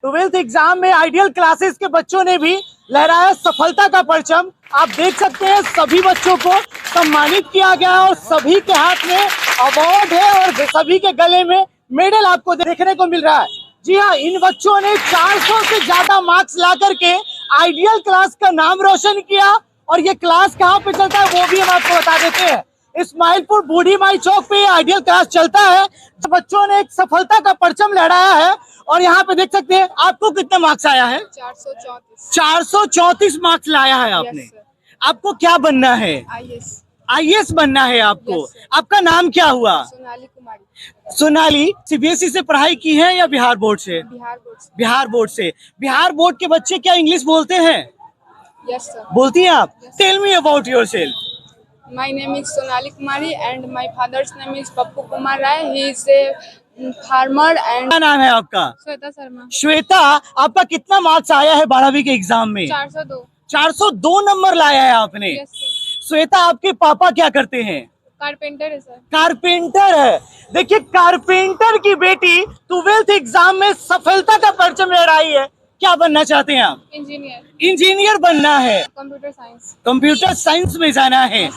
Twelfth exam में ideal classes के बच्चों ने भी लहराया सफलता का परचम। आप देख सकते हैं सभी बच्चों को सम्मानित किया गया और सभी के हाथ में अवार्ड है और सभी के गले में मेडल आपको देखने को मिल रहा है। जी हाँ, इन बच्चों ने 400 से ज्यादा मार्क्स ला करके आइडियल क्लास का नाम रोशन किया। और ये क्लास कहाँ पे चलता है वो भी हम आपको बता देते हैं। इस्माइलपुर बूढ़ी माई चौक पे आइडियल क्लास चलता है। तो बच्चों ने एक सफलता का परचम लहराया है और यहाँ पे देख सकते हैं आपको कितने मार्क्स आया है। 434 मार्क्स लाया है आपने। आपको क्या बनना है? आईएएस बनना है आपको। आपका नाम क्या हुआ? सोनाली कुमारी। सोनाली सीबीएसई से पढ़ाई की है या बिहार बोर्ड से? बिहार बोर्ड से। बिहार बोर्ड के बच्चे क्या इंग्लिश बोलते हैं? Yes sir. बोलती हैं आप? Tell me about yourself. My name is Sonali Kumari and my father's name is Pappu Kumar Rai. He is a farmer and क्या नाम है आपका? श्वेता शर्मा। श्वेता, आपका कितना मार्क्स आया है 12वीं के एग्जाम में? 402। 402 नंबर लाया है आपने। Yes sir. श्वेता, आपके पापा क्या करते हैं? कारपेंटर है सर। कारपेंटर है। देखिए, कारपेंटर की बेटी 12th एग्जाम में सफलता का परचम लहराई है। क्या बनना चाहते हैं आप? इंजीनियर। इंजीनियर बनना है। Computer science. कंप्यूटर साइंस में जाना है।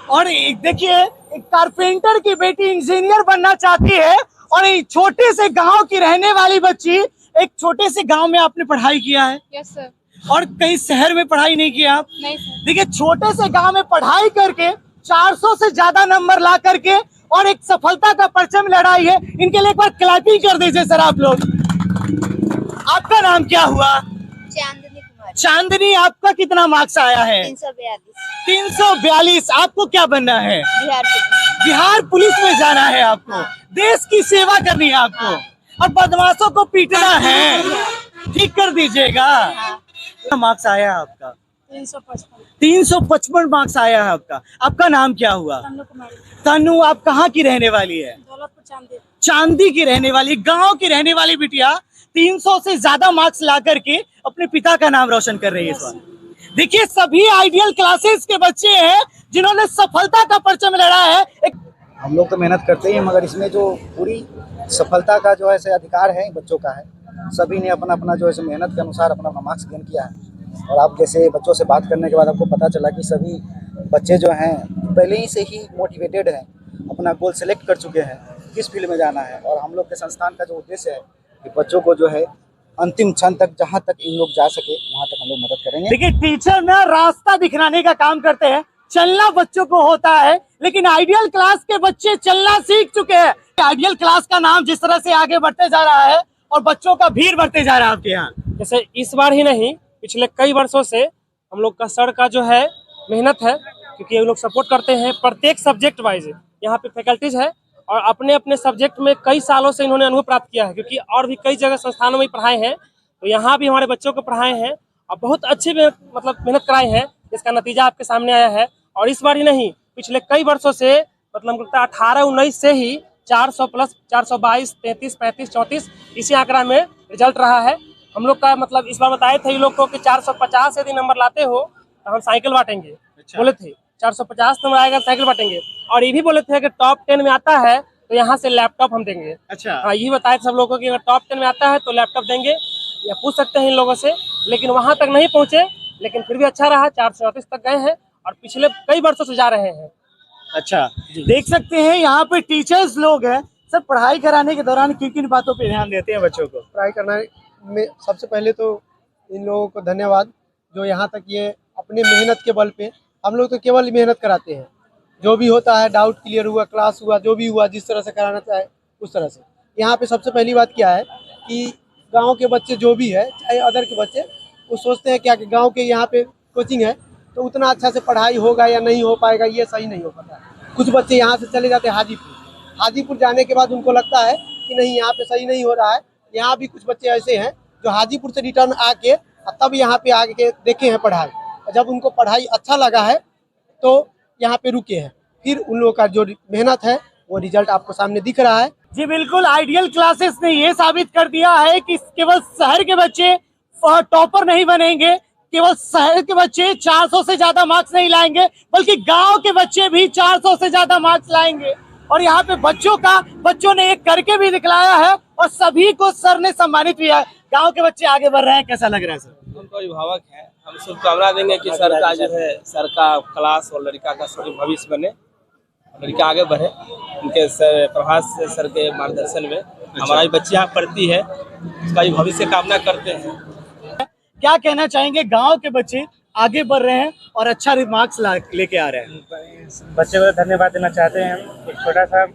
और देखिए, एक कारपेंटर की बेटी इंजीनियर बनना चाहती है और एक छोटे से गांव की रहने वाली बच्ची, एक छोटे से गांव में आपने पढ़ाई किया है। Yes sir. और कहीं शहर में पढ़ाई नहीं किया आप? नहीं सर। देखिए, छोटे से गांव में पढ़ाई करके 400 से ज्यादा नंबर ला करके और एक सफलता का परचम लहराई है। इनके लिए एक बार क्लैपिंग कर दीजिए सर आप लोग। आपका नाम क्या हुआ? चांदनी कुमारी। चांदनी, आपका कितना मार्क्स आया है? 342। 342। आपको क्या बनना है? बिहार पुलिस। बिहार पुलिस में जाना है आपको। हाँ। देश की सेवा करनी है आपको। हाँ। और बदमाशों को पीटना है। ठीक कर दीजिएगा। कितना मार्क्स आया है आपका? 355। 355 मार्क्स आया है आपका। आपका नाम क्या हुआ? तन्नू कुमारी। तनु, आप कहाँ की रहने वाली है? दौलतपुर चांदी। चांदी की रहने वाली, गांव की रहने वाली बिटिया 300 से ज्यादा मार्क्स ला करके अपने पिता का नाम रोशन कर रही है इस बार। देखिए, सभी आइडियल क्लासेस के बच्चे हैं जिन्होंने सफलता का परचम लहराया है। हम लोग तो मेहनत करते ही हैं, मगर इसमें जो पूरी सफलता का जो है से अधिकार है बच्चों का है। सभी ने अपना अपना जो है मेहनत के अनुसार अपना अपना मार्क्स गेन किया है। और आप जैसे बच्चों से बात करने के बाद आपको पता चला कि सभी बच्चे जो हैं पहले ही से ही मोटिवेटेड हैं, अपना गोल सेलेक्ट कर चुके हैं किस फील्ड में जाना है। और हम लोग के संस्थान का जो उद्देश्य है कि बच्चों को जो है अंतिम क्षण तक, जहां तक इन लोग जा सके वहां तक हम लोग मदद करेंगे। देखिए, टीचर ना रास्ता दिखलाने का काम करते हैं, चलना बच्चों को होता है, लेकिन आइडियल क्लास के बच्चे चलना सीख चुके हैं। आइडियल क्लास का नाम जिस तरह से आगे बढ़ते जा रहा है और बच्चों का भीड़ बढ़ते जा रहा है आपके यहाँ। जैसे इस बार ही नहीं, पिछले कई वर्षों से हम लोग का सर का जो है मेहनत है, क्योंकि ये लोग सपोर्ट करते हैं प्रत्येक सब्जेक्ट वाइज। यहाँ पे फैकल्टीज है और अपने अपने सब्जेक्ट में कई सालों से इन्होंने अनुभव प्राप्त किया है, क्योंकि और भी कई जगह संस्थानों में पढ़ाए हैं, तो यहाँ भी हमारे बच्चों को पढ़ाए हैं और बहुत अच्छे मेहनत कराए हैं, जिसका नतीजा आपके सामने आया है। और इस बार ही नहीं, पिछले कई वर्षों से 18-19 से ही 400 प्लस 422, 33, 35, 34 इसी आंकड़ा में रिजल्ट रहा है। हम लोग का इस बार बताए थे ये लोग को कि 450 यदि नंबर लाते हो तो हम साइकिल बांटेंगे। अच्छा। बोले थे 450 नंबर आएगा साइकिल बांटेंगे। और ये भी बोले थे कि टॉप 10 में आता है तो यहाँ से लैपटॉप हम देंगे। अच्छा। हाँ, यही बताए सब लोगों को कि अगर टॉप 10 में आता है तो लैपटॉप देंगे, या पूछ सकते हैं इन लोगों से। लेकिन वहाँ तक नहीं पहुँचे, लेकिन फिर भी अच्छा रहा, 438 तक गए हैं और पिछले कई वर्षों से जा रहे हैं। अच्छा, देख सकते हैं यहाँ पे टीचर्स लोग हैं। सर, पढ़ाई कराने के दौरान किन किन बातों पे ध्यान देते हैं बच्चों को? पढ़ाई करना में सबसे पहले तो इन लोगों को धन्यवाद, जो यहाँ तक ये अपने मेहनत के बल पे, हम लोग तो केवल मेहनत कराते हैं। जो भी होता है, डाउट क्लियर हुआ, क्लास हुआ, जो भी हुआ, जिस तरह से कराना चाहे उस तरह से। यहाँ पे सबसे पहली बात क्या है कि गांव के बच्चे जो भी है, चाहे अदर के बच्चे, वो सोचते हैं क्या कि गांव के यहाँ पे कोचिंग है तो उतना अच्छा से पढ़ाई होगा या नहीं हो पाएगा, ये सही नहीं हो पाता है। कुछ बच्चे यहाँ से चले जाते हैं हाजीपुर जाने के बाद उनको लगता है कि नहीं, यहाँ पे सही नहीं हो रहा है। यहाँ भी कुछ बच्चे ऐसे हैं जो हाजीपुर से रिटर्न आके तब यहाँ पे आके देखे हैं पढ़ाई, और जब उनको पढ़ाई अच्छा लगा है तो यहाँ पे रुके हैं। फिर उन लोगों का जो मेहनत है वो रिजल्ट आपको सामने दिख रहा है। जी बिल्कुल, आइडियल क्लासेस ने ये साबित कर दिया है कि केवल शहर के बच्चे टॉपर नहीं बनेंगे, केवल शहर के बच्चे 400 से ज्यादा मार्क्स नहीं लाएंगे, बल्कि गांव के बच्चे भी 400 से ज्यादा मार्क्स लाएंगे। और यहाँ पे बच्चों ने एक करके भी दिखलाया है और सभी को सर ने सम्मानित किया है। गांव के बच्चे आगे बढ़ रहे हैं, कैसा लग रहा है सर? हम तो अभिभावक हैं, हम शुभकामना देंगे कि सर का जो है सर का क्लास और लड़का का सर भविष्य बने, लड़का आगे बढ़े। उनके सर प्रभास सर के मार्गदर्शन में हमारी बच्चियाँ पढ़ती है, उसका भी भविष्य कामना करते हैं। क्या कहना चाहेंगे, गांव के बच्चे आगे बढ़ रहे हैं और अच्छा रिमार्क्स लेके आ रहे हैं? बच्चे को धन्यवाद देना चाहते हैं। एक छोटा सा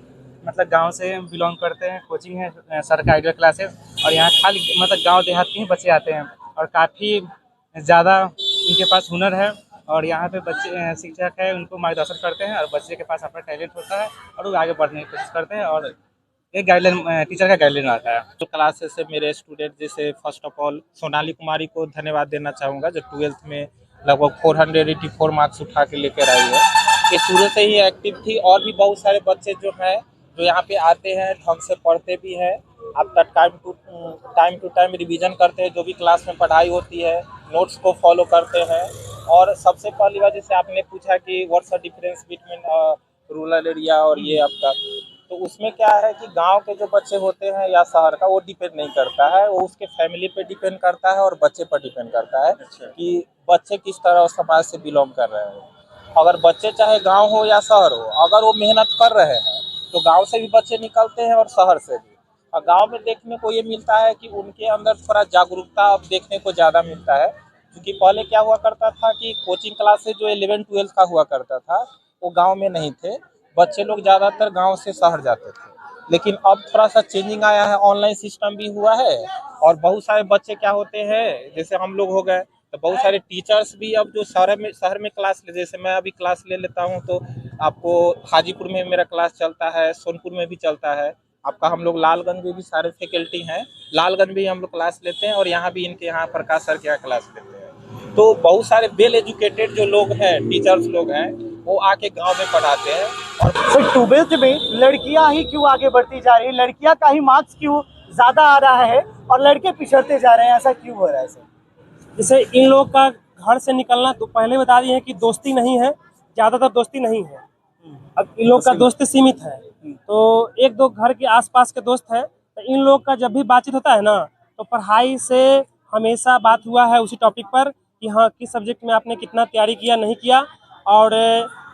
मतलब गांव से बिलोंग करते हैं, कोचिंग है सर का आइडियल क्लासेस, और यहाँ खाली मतलब गांव देहात के ही बच्चे आते हैं और काफ़ी ज़्यादा इनके पास हुनर है और यहाँ पे बच्चे शिक्षक है उनको मार्गदर्शन करते हैं और बच्चे के पास अपना टैलेंट होता है और वो आगे बढ़ने की कोशिश करते हैं और एक गाइडलाइन टीचर का गाइडलाइन आता है। जो क्लासेस से मेरे स्टूडेंट, जैसे first of all Sonali Kumari को धन्यवाद देना चाहूँगा, जो 12th में लगभग 484 मार्क्स उठा के लेकर आई है। ये शुरू से ही एक्टिव थी और भी बहुत सारे बच्चे जो हैं जो यहाँ पे आते हैं, ढंग से पढ़ते भी हैं, अब तक टाइम टू टाइम रिवीजन करते हैं, जो भी क्लास में पढ़ाई होती है नोट्स को फॉलो करते हैं। और सबसे पहली बात, जैसे आपने पूछा कि what's the difference between rural area और ये आपका, तो उसमें क्या है कि गांव के जो बच्चे होते हैं या शहर का, वो डिपेंड नहीं करता है, वो उसके फैमिली पे डिपेंड करता है और बच्चे पर डिपेंड करता है कि बच्चे किस तरह समाज से बिलोंग कर रहे हैं। अगर बच्चे चाहे गांव हो या शहर हो, अगर वो मेहनत कर रहे हैं तो गांव से भी बच्चे निकलते हैं और शहर से भी। और गांव में देखने को ये मिलता है कि उनके अंदर थोड़ा जागरूकता अब देखने को ज़्यादा मिलता है, क्योंकि पहले क्या हुआ करता था कि कोचिंग क्लासेस जो 11-12 का हुआ करता था वो गाँव में नहीं थे, बच्चे लोग ज़्यादातर गांव से शहर जाते थे। लेकिन अब थोड़ा सा चेंजिंग आया है, ऑनलाइन सिस्टम भी हुआ है और बहुत सारे बच्चे क्या होते हैं, जैसे हम लोग हो गए, तो बहुत सारे टीचर्स भी अब जो शहर में क्लास ले, जैसे मैं अभी क्लास ले लेता हूँ तो आपको हाजीपुर में मेरा क्लास चलता है, सोनपुर में भी चलता है, आपका हम लोग लालगंज में भी सारे फैकल्टी हैं, लालगंज भी हम लोग क्लास लेते हैं और यहाँ भी इनके यहाँ प्रकाश सर के यहाँ क्लास लेते हैं। तो बहुत सारे वेल एजुकेटेड जो लोग हैं, टीचर्स लोग हैं, वो आके गांव में पढ़ाते हैं। और सर 12th में लड़कियां ही क्यों आगे बढ़ती जा रही है, लड़कियां का ही मार्क्स क्यों ज्यादा आ रहा है और लड़के पिछड़ते जा रहे हैं, ऐसा क्यों हो रहा है सर? जैसे इन लोग का घर से निकलना, तो पहले बता दिए कि दोस्ती नहीं है, ज़्यादातर दोस्ती नहीं है। अब इन लोग का दोस्ती सीमित है, तो एक दो घर के आसपास के दोस्त हैं, तो इन लोग का जब भी बातचीत होता है ना, तो पढ़ाई से हमेशा बात हुआ है उसी टॉपिक पर कि हाँ किस सब्जेक्ट में आपने कितना तैयारी किया नहीं किया और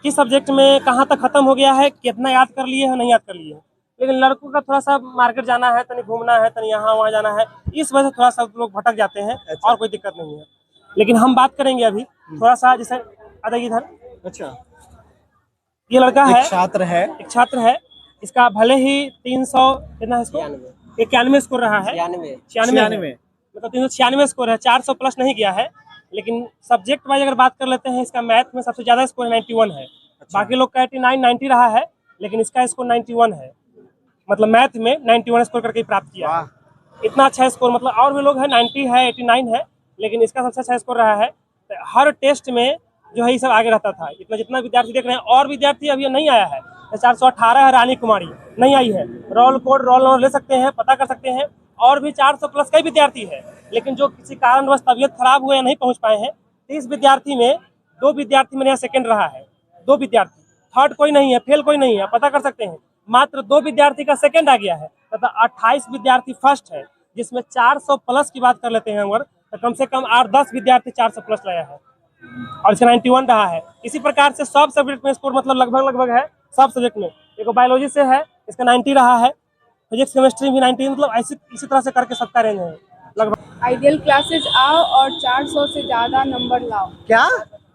किस सब्जेक्ट में कहाँ तक खत्म हो गया है, कितना याद कर लिए है नहीं याद कर लिए है। लेकिन लड़कों का थोड़ा सा मार्केट जाना है, तनी घूमना है, तनी यहाँ वहाँ जाना है, इस वजह से थोड़ा सा लोग भटक जाते हैं। अच्छा। और कोई दिक्कत नहीं है। लेकिन हम बात करेंगे अभी थोड़ा सा, जैसे अदर इधर, अच्छा, ये लड़का है, एक छात्र है, इसका भले ही 300 कितना है इसको 91 स्कोर रहा है, 96 मतलब 396 स्कोर है, 400 प्लस नहीं गया है। लेकिन सब्जेक्ट वाइज अगर बात कर लेते हैं, इसका मैथ में सबसे ज़्यादा स्कोर 91 है। बाकी लोग का 89 90 रहा है, लेकिन इसका स्कोर 91 है, मतलब मैथ में 91 स्कोर करके प्राप्त किया है। इतना अच्छा स्कोर, मतलब और भी लोग हैं 90 है 89 है, लेकिन इसका सबसे अच्छा स्कोर रहा है। तो हर टेस्ट में जो है ये सब आगे रहता था। इतना जितना विद्यार्थी देख रहे हैं, और विद्यार्थी अभी नहीं आया है। 418 है, रानी कुमारी नहीं आई है। रोल कोड रोल नंबर ले सकते हैं, पता कर सकते हैं। और भी 400 प्लस कई विद्यार्थी है, लेकिन जो किसी कारणवश तबीयत खराब हुए या नहीं पहुंच पाए हैं। 30 विद्यार्थी में 2 विद्यार्थी मेरे यहाँ सेकेंड रहा है, 2 विद्यार्थी, थर्ड कोई नहीं है, फेल कोई नहीं है, पता कर सकते हैं। मात्र 2 विद्यार्थी का सेकेंड आ गया है तथा 28 विद्यार्थी फर्स्ट है, जिसमें 400 प्लस की बात कर लेते हैं अगर, तो कम से कम 8-10 विद्यार्थी 400 प्लस लाया है और इसका 91 रहा है। इसी प्रकार से सब सब्जेक्ट में स्कोर मतलब लगभग है सब सब्जेक्ट में। एक बायोलॉजी से है, इसका 90 रहा है, फिजिक्स केमिस्ट्री भी 90, मतलब इसी तरह से करके सबका रेंज है लगभग। आइडियल क्लासेस आओ और 400 से ज़्यादा नंबर लाओ। क्या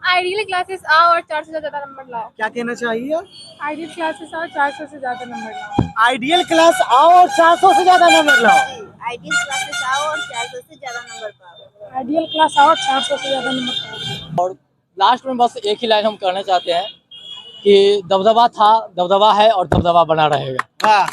आइडियल क्लासेस आओ और 400 से ज़्यादा नंबर लाओ। क्या कहना चाहिए? आइडियल क्लासेस आओ, 400 से ज़्यादा नंबर लाओ। आइडियल क्लास आओ और 400 से ज्यादा नंबर लाओ। आइडियल क्लासेस आओ और 400 से ज्यादा नंबर पाओ। आइडियल क्लास आओ, 400 से ज़्यादा नंबर पाओ। और लास्ट में बस एक ही लाइन हम कहना चाहते हैं कि दबदबा था, दबदबा है और दबदबा बना रहेगा। वाह।